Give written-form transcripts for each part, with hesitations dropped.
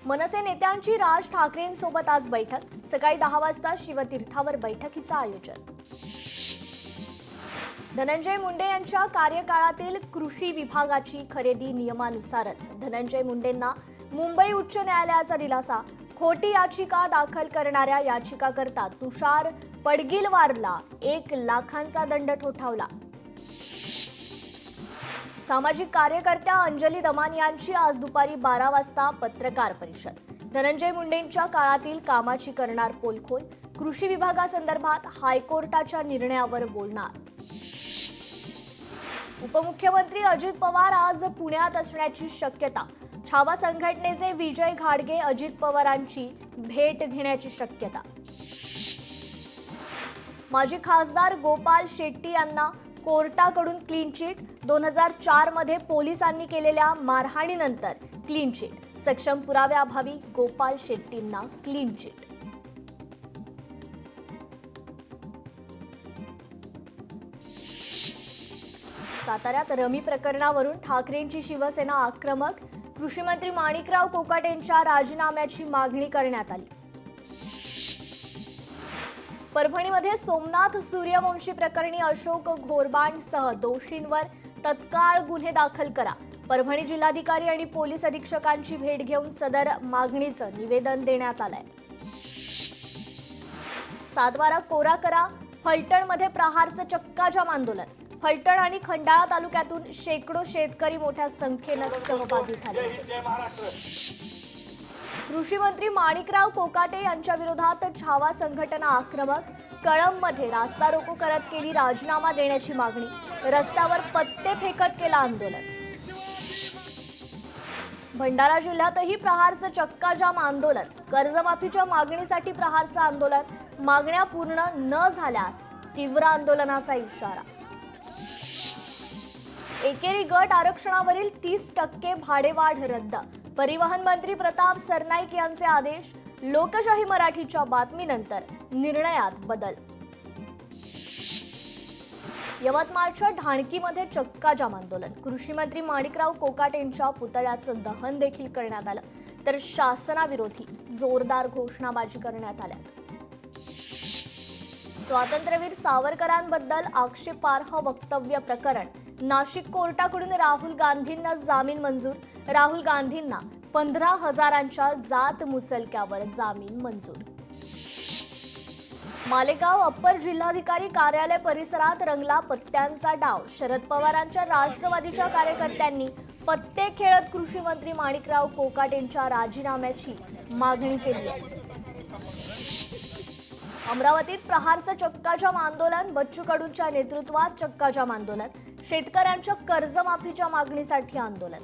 मनसे नेत्यांची राज ठाकरेंसोबत आज बैठक। सकाळी 10 वाजता शिवतीर्थावर बैठकीचं आयोजन। धनंजय मुंडे यांच्या कार्यकाळातील कृषी विभागाची खरेदी नियमानुसारच। धनंजय मुंडेंना मुंबई उच्च न्यायालयाचा दिलासा। खोटी याचिका दाखल करणाऱ्या याचिकाकर्ता तुषार पडगिलवारला 1 लाखांचा दंड ठोठावला। सामाजिक कार्यकर्त्या अंजली दमान यांची आज दुपारी 12 वाजता पत्रकार परिषद। धनंजय मुंडेंच्या काळातील कामाची करणार पोलखोल। कृषी विभागासंदर्भात हायकोर्टाच्या निर्णयावर बोलणार। उपमुख्यमंत्री अजित पवार आज पुण्यात असण्याची शक्यता। छावा संघटनेचे विजय घाडगे अजित पवारांची भेट घेण्याची शक्यता। माजी खासदार गोपाल शेट्टी यांना कोर्टाकडून क्लीन चिट। 2004 मध्ये पोलिसांनी केलेल्या मारहाणीनंतर क्लीन चिट। सक्षम पुराव्याअभावी गोपाल शेट्टींना क्लीन चिट। साताऱ्यात रमी प्रकरणावरून ठाकरेंची शिवसेना आक्रमक। कृषी मंत्री माणिकराव कोकाटेंच्या राजीनाम्याची मागणी करण्यात आली। परभणीमध्ये सोमनाथ सूर्यवंशी प्रकरणी अशोक घोरबांडसह दोषींवर तत्काळ गुन्हे दाखल करा। परभणी जिल्हाधिकारी आणि पोलीस अधीक्षकांची भेट घेऊन सदर मागणीचं निवेदन देण्यात आलंय। सातबारा कोरा करा। फलटणमध्ये प्रहारचं चक्काजाम आंदोलन। फलटण आणि खंडाळा तालुक्यातून शेकडो शेतकरी मोठ्या संख्येनं सहभागी झाले। कृषी मंत्री माणिकराव कोकाटे यांच्या विरोधात छावा संघटना आक्रमक। कळंबमध्ये रास्ता रोको करत केली राजीनामा देण्याची मागणी। रस्त्यावर पत्ते फेकत केलं आंदोलन। भंडारा जिल्ह्यातही प्रहारचं चक्काजाम आंदोलन। कर्जमाफीच्या मागणीसाठी प्रहारचं आंदोलन। मागण्या पूर्ण न झाल्यास तीव्र आंदोलनाचा इशारा। एकेरी गट आरक्षणावरील 30% भाडेवाढ रद्द। परिवहन मंत्री प्रताप सरनाईक यांचे आदेश। लोकशाही मराठीच्या बातमीनंतर निर्णयात बदल। यवतमाळच्या ढाणकीमध्ये चक्काजाम आंदोलन। कृषी मंत्री माणिकराव कोकाटेंच्या पुतळ्याचं दहन देखील करण्यात आलं, तर शासनाविरोधी जोरदार घोषणाबाजी करण्यात आल्या। स्वातंत्र्यवीर सावरकरांबद्दल आक्षेपार्ह वक्तव्य प्रकरण। नाशिक कोर्टाकडून राहुल गांधींना जामीन मंजूर। राहुल गांधींना 15,000च्या जात मुचलक्यावर जामीन मंजूर। मालेगाव अप्पर जिल्हाधिकारी कार्यालय परिसरात रंगला पत्त्यांचा डाव। शरद पवारांच्या राष्ट्रवादीच्या कार्यकर्त्यांनी पत्ते खेळत कृषी मंत्री माणिकराव कोकाटेंच्या राजीनाम्याची मागणी केली आहे। अमरावतीत प्रहारचं चक्काजाम आंदोलन। बच्चू कडूंच्या नेतृत्वात चक्काजाम आंदोलन। शेतकऱ्यांच्या कर्जमाफीच्या मागणीसाठी आंदोलन।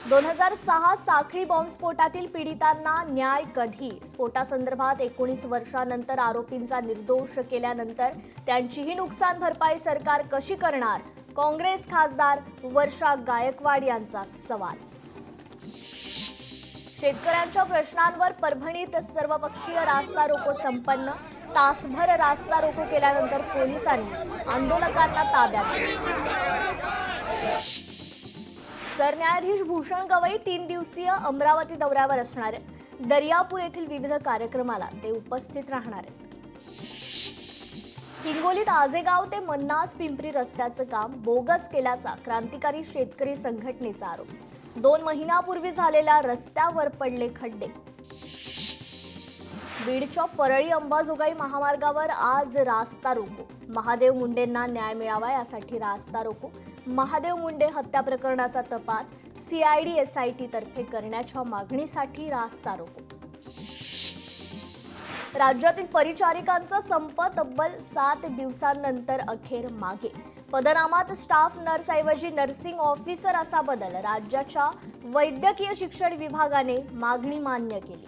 2006 साखळी बॉम्बस्फोटातील पीडितांना न्याय कधी? स्फोटासंदर्भात 19 वर्षांनंतर आरोपींचा निर्दोष केल्यानंतर त्यांचीही नुकसान भरपाई सरकार कशी करणार? काँग्रेस खासदार वर्षा गायकवाड यांचा सवाल। शेतकऱ्यांच्या प्रश्नांवर परभणीत सर्वपक्षीय रास्ता रोको संपन्न। तासभर रास्ता रोको केल्यानंतर पोलिसांनी आंदोलकांना ताब्यात घेतलं। सरन्यायाधीश भूषण गवई 3 दिवसीय अमरावती दौऱ्यावर असणार आहेत। दर्यापूर येथील विविध कार्यक्रमाला ते उपस्थित राहणार आहेत। हिंगोलीत आजेगाव ते मन्नास पिंपरी रस्त्याचं काम बोगस केल्याचा क्रांतिकारी शेतकरी संघटनेचा आरोप। 2 महिन्यापूर्वी झालेल्या रस्त्यावर पडले खड्डे। बीडच्या परळी अंबाजोगाई महामार्गावर आज रास्ता रोको। महादेव मुंडेंना न्याय मिळावा यासाठी रास्ता रोको। महादेव मुंडे हत्या प्रकरणाचा तपास CID SIT तर्फे करण्याच्या मागणीसाठी रास्ता रोको। राज्यातील परिचारिकांचा संप तब्बल 7 दिवसांनंतर अखेर मागे। पदनामात स्टाफ नर्सऐवजी नर्सिंग ऑफिसर असा बदल। राज्याच्या वैद्यकीय शिक्षण विभागाने मागणी मान्य केली।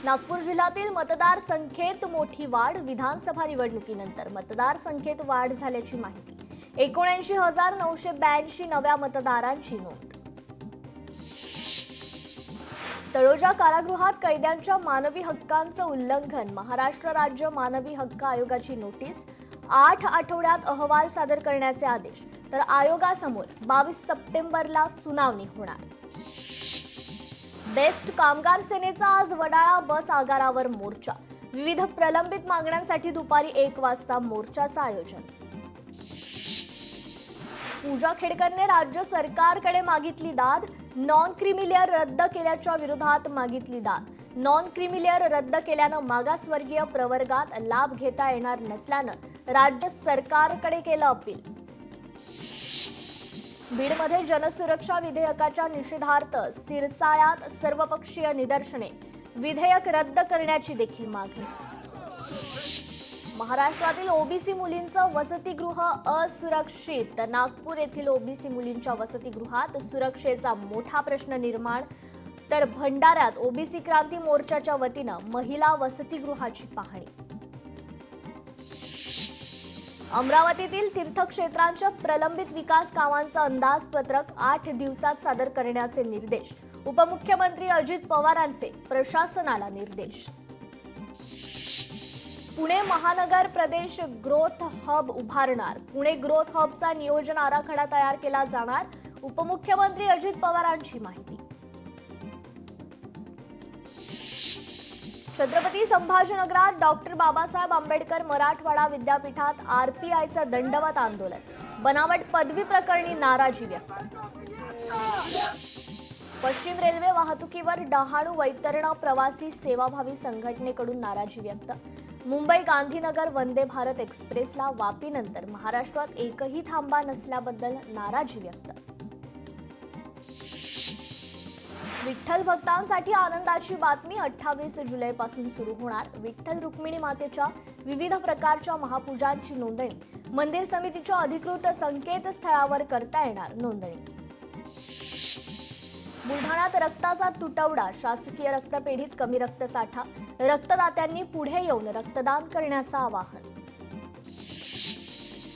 नागपूर जिल्ह्यातील मतदार संख्येत मोठी वाढ। विधानसभा निवडणुकीनंतर मतदार संख्येत वाढ झाल्याची माहिती। 79,982 नव्या मतदारांची नोंद। तळोजा कारागृहात कैद्यांच्या मानवी हक्कांचं उल्लंघन। महाराष्ट्र राज्य मानवी हक्क आयोगाची नोटीस। 8 आठवड्यात अहवाल सादर करण्याचे आदेश। तर आयोगासमोर 22 सप्टेंबरला सुनावणी होणार. बेस्ट कामगार सेनेचा आज वडाळा बस आगारावर मोर्चा. विविध प्रलंबित मागण्यांसाठी दुपारी 1 वाजता मोर्चाचं आयोजन. पूजा खेडकरने राज्य सरकारकडे मागितली दाद. नॉन क्रिमिलेअर रद्द केल्याच्या विरोधात मागितली दाद. नॉन क्रिमिलेअर रद्द केल्यानं मागासवर्गीय प्रवर्गात लाभ घेता येणार नसल्यानं राज्य सरकारकडे केलं अपील. बीडमध्ये जनसुरक्षा विधेयकाच्या निषेधार्थ सिरसाळ्यात सर्वपक्षीय निदर्शने. विधेयक रद्द करण्याची देखील मागणी. महाराष्ट्रातील ओबीसी मुलींचं वसतिगृह असुरक्षित. तर नागपूर येथील ओबीसी मुलींच्या वसतिगृहात सुरक्षेचा मोठा प्रश्न निर्माण. तर भंडाऱ्यात ओबीसी क्रांती मोर्चाच्या वतीनं महिला वसतिगृहाची पाहणी. अमरावतीतील तीर्थक्षेत्रांच्या प्रलंबित विकास कामांचं अंदाजपत्रक 8 दिवसात सादर करण्याचे निर्देश. उपमुख्यमंत्री अजित पवारांचे प्रशासनाला निर्देश. पुणे महानगर प्रदेश ग्रोथ हब उभारणार. पुणे ग्रोथ हबचा नियोजन आराखडा तयार केला जाणार. उपमुख्यमंत्री अजित पवारांची माहिती. छत्रपती संभाजीनगरात डॉक्टर बाबासाहेब आंबेडकर मराठवाडा विद्यापीठात आरपीआयचं दंडवत आंदोलन. बनावट पदवी प्रकरणी नाराजी व्यक्त. पश्चिम रेल्वे वाहतुकीवर डहाणू वैतरणा प्रवासी सेवाभावी संघटनेकडून नाराजी व्यक्त. मुंबई गांधीनगर वंदे भारत एक्सप्रेसला वापीनंतर महाराष्ट्रात एकही थांबा नसल्याबद्दल नाराजी व्यक्त. विठ्ठल भक्तांसाठी आनंदाची बातमी. 28 जुलैपासून सुरू होणार विठ्ठल रुक्मिणी मातेच्या विविध प्रकारच्या महापूजांची नोंदणी. मंदिर समितीच्या अधिकृत संकेतस्थळावर करता येणार नोंदणी. बुलढाण्यात रक्ताचा तुटवडा. शासकीय रक्तपेढीत कमी रक्तसाठा. रक्तदात्यांनी पुढे येऊन रक्तदान करण्याचं आवाहन.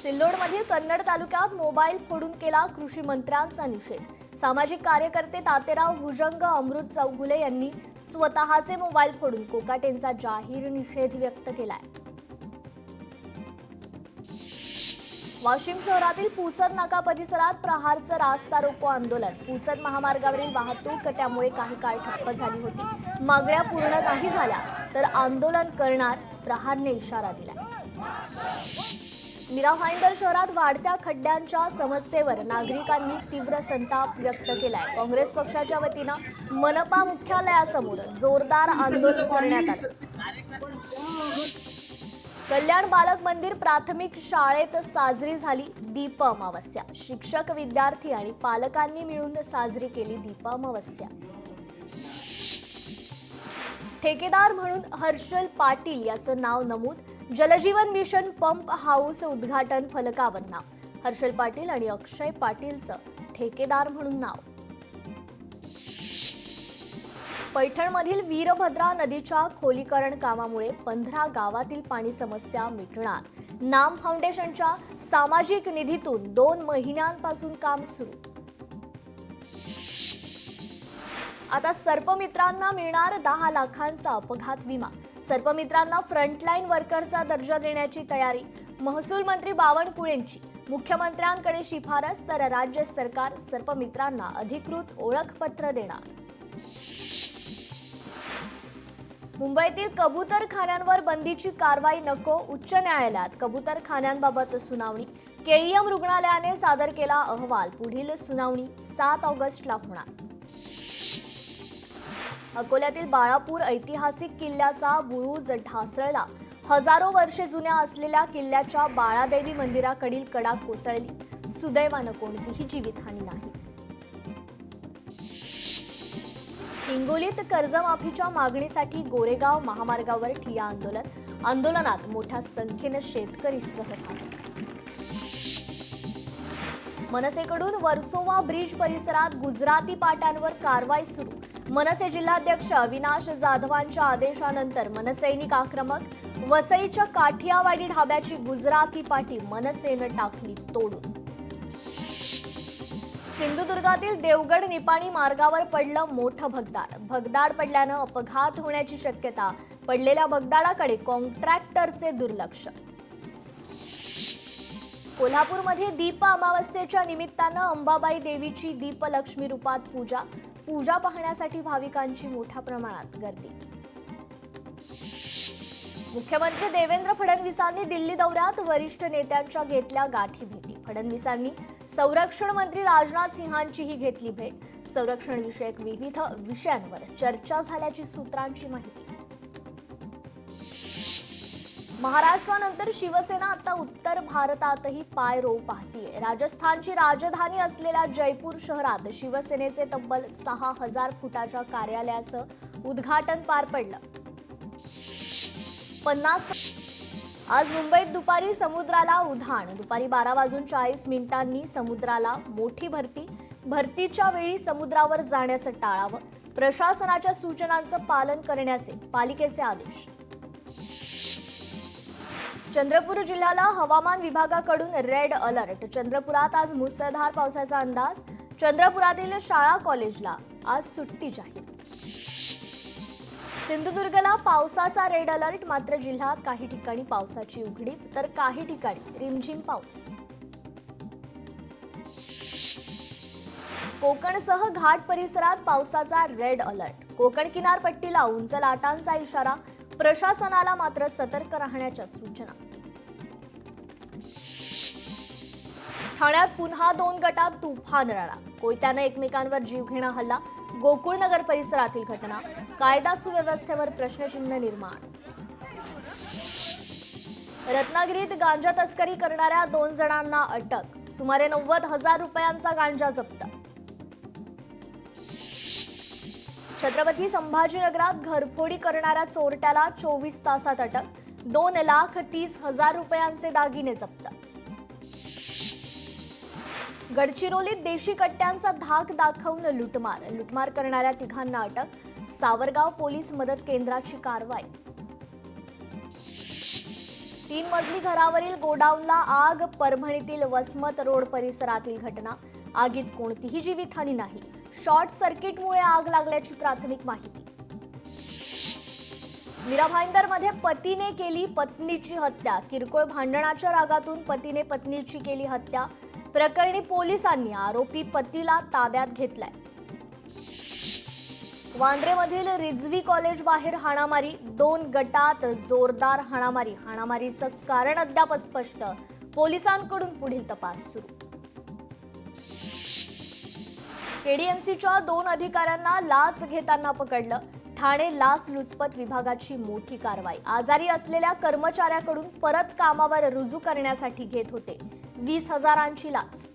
सिल्लोडमधील कन्नड तालुक्यात मोबाईल फोडून केला कृषी मंत्र्यांचा निषेध. सामाजिक कार्यकर्ते तातेराव भुजंग अमृत चौगुले यांनी स्वतःचे मोबाईल फोडून कोकाटेंचा जाहीर निषेध व्यक्त केलाय. वाशिम शहरातील पुसद नाका परिसरात प्रहारचं रास्ता रोको आंदोलन. पुसद महामार्गावरील वाहतूक त्यामुळे काही काळ ठप्प झाली होती. मागण्या पूर्ण नाही झाल्या तर आंदोलन करणार, प्रहारने इशारा दिला. मीरा भाईंदर शहरात वाढत्या खड्ड्यांच्या समस्येवर नागरिकांनी तीव्र संताप व्यक्त केलाय. काँग्रेस पक्षाच्या वतीनं मनपा मुख्यालयासमोर जोरदार आंदोलन करण्यात आलं. कल्याण बालक मंदिर प्राथमिक शाळेत साजरी झाली दीप अमावस्या. शिक्षक, विद्यार्थी आणि पालकांनी मिळून साजरी केली दीप अमावस्या. ठेकेदार म्हणून हर्षल पाटील याचं नाव नमूद. जलजीवन मिशन पंप हाऊस उद्घाटन फलकावर नाव. हर्षल पाटील आणि अक्षय पाटीलचं ठेकेदार म्हणून नाव. पैठणमधील वीरभद्रा नदीच्या खोलीकरण कामामुळे 15 गावातील पाणी समस्या मिटणार. नाम फाउंडेशनच्या सामाजिक निधीतून 2 महिन्यांपासून काम सुरू. आता सर्पमित्रांना मिळणार 10 लाखांचा अपघात विमा. सर्पमित्रांना फ्रंटलाईन वर्करचा दर्जा देण्याची तयारी. महसूल मंत्री बावनकुळेंची मुख्यमंत्र्यांकडे शिफारस. तर राज्य सरकार सर्पमित्रांना अधिकृत ओळखपत्र देणार. मुंबईतील कबूतरखान्यांवर बंदीची कारवाई नको. उच्च न्यायालयात कबूतरखान्यांबाबत सुनावणी. केईएम रुग्णालयाने सादर केला अहवाल. पुढील सुनावणी 7 ऑगस्टला होणार. अकोल्यातील बाळापूर ऐतिहासिक किल्ल्याचा बुरुज ढासळला. हजारो वर्षे जुन्या असलेल्या किल्ल्याच्या बाळादेवी मंदिराकडील कडा कोसळली. सुदैवानं कोणतीही जीवितहानी नाही. हिंगोलीत कर्जमाफीच्या मागणीसाठी गोरेगाव महामार्गावर ठिय्या आंदोलन. आंदोलनात मोठ्या संख्येने शेतकरी सहभागी. मनसेकडून वर्सोवा ब्रिज परिसरात गुजराती पाट्यांवर कारवाई सुरू. मनसे जिल्हाध्यक्ष अविनाश जाधवांच्या आदेशानंतर मनसैनिक आक्रमक. वसईच्या काठियावाडी ढाब्याची गुजराती पाटी मनसेनं टाकली तोडून. सिंधुदुर्गातील देवगड निपाणी मार्गावर पडलं मोठं भगदाड. भगदाड पडल्यानं अपघात होण्याची शक्यता. पडलेल्या भगदाडाकडे कॉन्ट्रॅक्टरचे दुर्लक्ष. कोल्हापूरमध्ये दीप अमावस्येच्या निमित्तानं अंबाबाई देवीची दीपलक्ष्मी रूपात पूजा पाहण्यासाठी भाविकांची मोठ्या प्रमाणात गर्दी. मुख्यमंत्री देवेंद्र फडणवीसांनी दिल्ली दौऱ्यात वरिष्ठ नेत्यांच्या घेतल्या गाठी भेटी. फडणवीसांनी संरक्षण मंत्री राजनाथ सिंहांचीही घेतली भेट. संरक्षण विषयक विविध विषयांवर चर्चा झाल्याची सूत्रांची माहिती. महाराष्ट्रानंतर शिवसेना आता उत्तर भारतातही पाय रोवू पाहतीये. राजस्थानची राजधानी असलेल्या जयपूर शहरात शिवसेनेचे तब्बल 6,000 फुटाच्या कार्यालयाचं उद्घाटन पार पडलं. आज मुंबईत दुपारी समुद्राला उधाण. दुपारी 12:40 समुद्राला मोठी भरतीच्या वेळी समुद्रावर जाण्याचं टाळावं. प्रशासनाच्या सूचनांचं पालन करण्याचे पालिकेचे आदेश. चंद्रपूर जिल्ह्याला हवामान विभागाकडून रेड अलर्ट. चंद्रपुरात आज मुसळधार पावसाचा अंदाज. चंद्रपुरातील शाळा कॉलेजला आज सुट्टी जाहीर. सिंधुदुर्गला पावसाचा रेड अलर्ट. मात्र जिल्ह्यात काही ठिकाणी पावसाची उघडीप तर काही ठिकाणी रिमझिम पाऊस. कोकणसह घाट परिसरात पावसाचा रेड अलर्ट. कोकण किनारपट्टीला उंच लाटांचा इशारा. प्रशासनाला मात्र सतर्क राहण्याच्या सूचना. ठाण्यात पुन्हा 2 गटात तुफान लढा. कोयत्याने एकमेकांवर जीवघेणा हल्ला. गोकुळनगर परिसरातील घटना. कायदा सुव्यवस्थेवर प्रश्नचिन्ह निर्माण. रत्नागिरीत गांजा तस्करी करणाऱ्या 2 जणांना अटक. सुमारे 90,000 रुपयांचा गांजा जप्त. छत्रपती संभाजीनगरात घरफोडी करणाऱ्या चोरट्याला 24 तासात अटक. 2,30,000 रुपयांचे दागिने जप्त. गडचिरोलीत देशी कट्ट्यांचा धाक दाखवून लुटमार करणाऱ्या 3घांना अटक. सावरगाव पोलीस मदत केंद्राची कारवाई. 3 मजली घरावरील गोडाऊनला आग. परभणीतील वसमत रोड परिसरातील घटना. आगीत कोणतीही जीवितहानी नाही. शॉर्ट सर्किटमुळे आग लागल्याची प्राथमिक माहिती. मीरा भाईंदरमध्ये पतीने केली पत्नीची हत्या. किरकोळ भांडणाच्या रागातून पतीने पत्नीची केली हत्या. प्रकरणी पोलिसांनी आरोपी पतीला ताब्यात घेतलाय. वांद्रेमधील रिझवी कॉलेज बाहेर हाणामारी. 2 गटात जोरदार हाणामारी. हाणामारीचं कारण अद्याप स्पष्ट. पोलिसांकडून पुढील तपास सुरू. केडीएमसीच्या 2 अधिकाऱ्यांना लाच घेताना पकडलं. ठाणे लाचलुचपत विभागाची मोठी कारवाई. आजारी असलेल्या कर्मचाऱ्याकडून परत कामावर रुजू करण्यासाठी घेत होते 20,000ची लाच.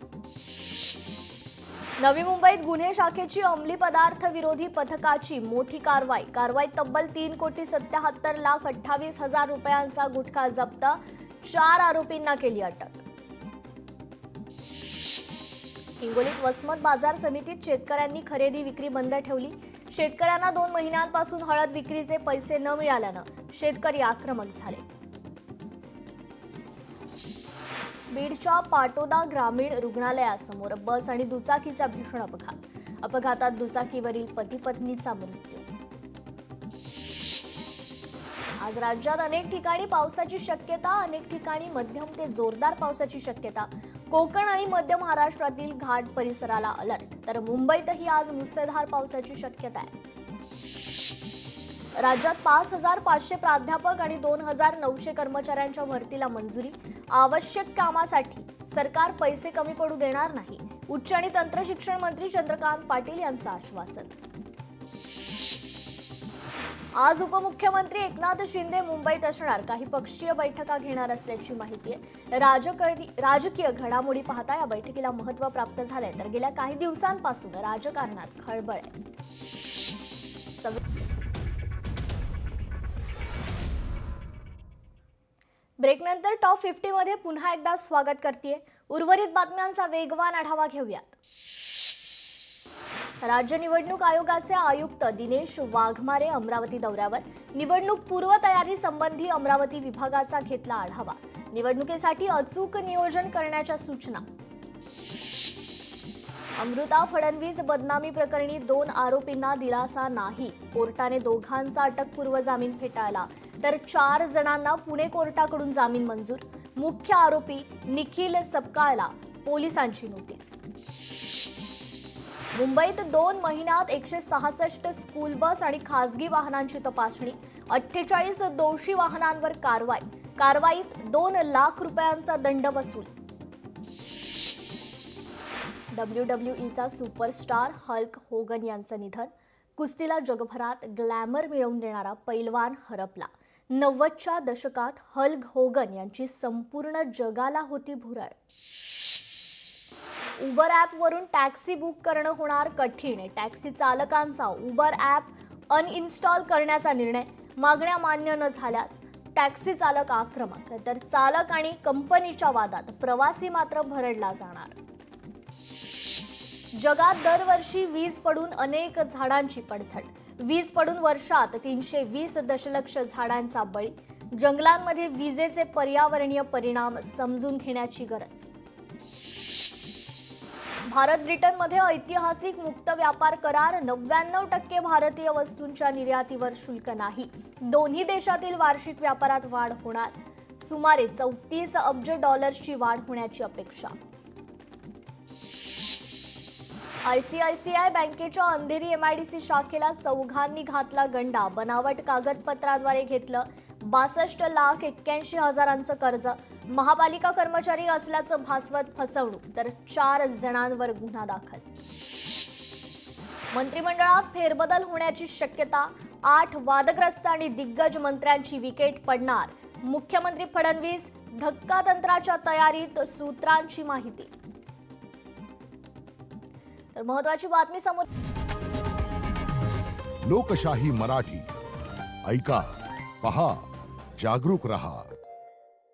नवी मुंबईत गुन्हे शाखेची अंमली पदार्थ विरोधी पथकाची मोठी कारवाई. कारवाईत तब्बल 3,77,28,000 रुपयांचा गुटखा जप्त. 4 आरोपींना केली अटक. हिंगोलीत वसमत बाजार समितीत शेतकऱ्यांनी खरेदी विक्री बंद ठेवली. शेतकऱ्यांना 2 महिन्यांपासून हळद विक्रीचे पैसे न मिळाल्यानं शेतकरी आक्रमक झाले. बीडच्या पाटोदा ग्रामीण रुग्णालयासमोर बस आणि दुचाकीचा भीषण अपघात. अपघातात दुचाकीवरील पती पत्नीचा मृत्यू. आज राज्यात अनेक ठिकाणी पावसाची शक्यता. अनेक ठिकाणी मध्यम ते जोरदार पावसाची शक्यता. कोकण आणि मध्य महाराष्ट्रातील घाट परिसराला अलर्ट. तर मुंबईतही आज मुसळधार पावसाची शक्यता आहे. राज्यात 5,500 प्राध्यापक आणि 2,900 कर्मचाऱ्यांच्या भरतीला मंजुरी. आवश्यक कामासाठी सरकार पैसे कमी पडू देणार नाही. उच्च आणि तंत्र शिक्षण मंत्री चंद्रकांत पाटील यांचं आश्वासन. आज उपमुख्यमंत्री एकनाथ शिंदे मुंबईत असणार. काही पक्षीय बैठका घेणार असल्याची माहिती आहे. राजकीय घडामोडी पाहता या बैठकीला महत्त्व प्राप्त झालंय. तर गेल्या काही दिवसांपासून राजकारणात खळबळ आहे. ब्रेकनंतर टॉप 50 मध्ये पुन्हा एकदा स्वागत करतेय. उर्वरित बातम्यांचा वेगवान आढावा घेऊयात. राज्य निवडणूक आयोगाचे आयुक्त दिनेश वाघमारे अमरावती दौऱ्यावर. निवडणूक पूर्वतयारी संबंधी अमरावती विभागाचा घेतला आढावा. निवडणुकीसाठी अचूक नियोजन करण्याच्या सूचना. अमृता फडणवीस बदनामी प्रकरणी 2 आरोपींना दिलासा नाही. कोर्टाने 2घांचा अटकपूर्व जामीन फेटाळला. तर 4 जणांना पुणे कोर्टाकडून जामीन मंजूर. मुख्य आरोपी निखिल सपकाळला पोलिसांची नोटीस. मुंबईत 2 महिन्यात 166 स्कूल बस आणि खासगी वाहनांची तपासणी. 48 दोषी वाहनांवर कारवाईत 2 लाख रुपयांचा दंड वसूल. WWEचा सुपरस्टार हल्क होगन यांचं निधन. कुस्तीला जगभरात ग्लॅमर मिळवून देणारा पैलवान हरपला. 90च्या दशकात हल्क होगन यांची संपूर्ण जगाला होती भुरळ. उबर ॲपवरून टॅक्सी बुक करणं होणार कठीण. टॅक्सी चालकांचा उबर ॲप अनइन्स्टॉल करण्याचा निर्णय. मागण्या मान्य न झाल्यास टॅक्सी चालक आक्रमक. तर चालक आणि कंपनीच्या वादात प्रवासी मात्र भरडला जाणार. जगात दरवर्षी वीज पडून अनेक झाडांची पडझड. वीज पडून वर्षात 320 दशलक्ष झाडांचा बळी. जंगलांमध्ये विजेचे पर्यावरणीय परिणाम समजून घेण्याची गरज. भारत ब्रिटनमध्ये ऐतिहासिक मुक्त व्यापार करार. 99% भारतीय वस्तूंच्या निर्यातीवर शुल्क नाही. दोन्ही देशातील वार्षिक व्यापारात वाढ होणार. सुमारे 34 अब्ज डॉलर्सची वाढ होण्याची अपेक्षा. ICICI बँकेच्या अंधेरी MIDC शाखेला चौघांनी घातला गंडा. बनावट कागदपत्राद्वारे घेतलं 62,81,000 कर्ज. महापालिका कर्मचारी असल्याचं भासवत फसवणूक. तर 4 जणांवर गुन्हा दाखल. मंत्रिमंडळात फेरबदल होण्याची शक्यता. 8 वादग्रस्त आणि दिग्गज मंत्र्यांची विकेट पडणार. मुख्यमंत्री फडणवीस धक्कातंत्राच्या तयारीत, सूत्रांची माहिती. तर महत्त्वाची बातमी समोर. लोकशाही मराठी ऐका, पहा, जागरूक रहा.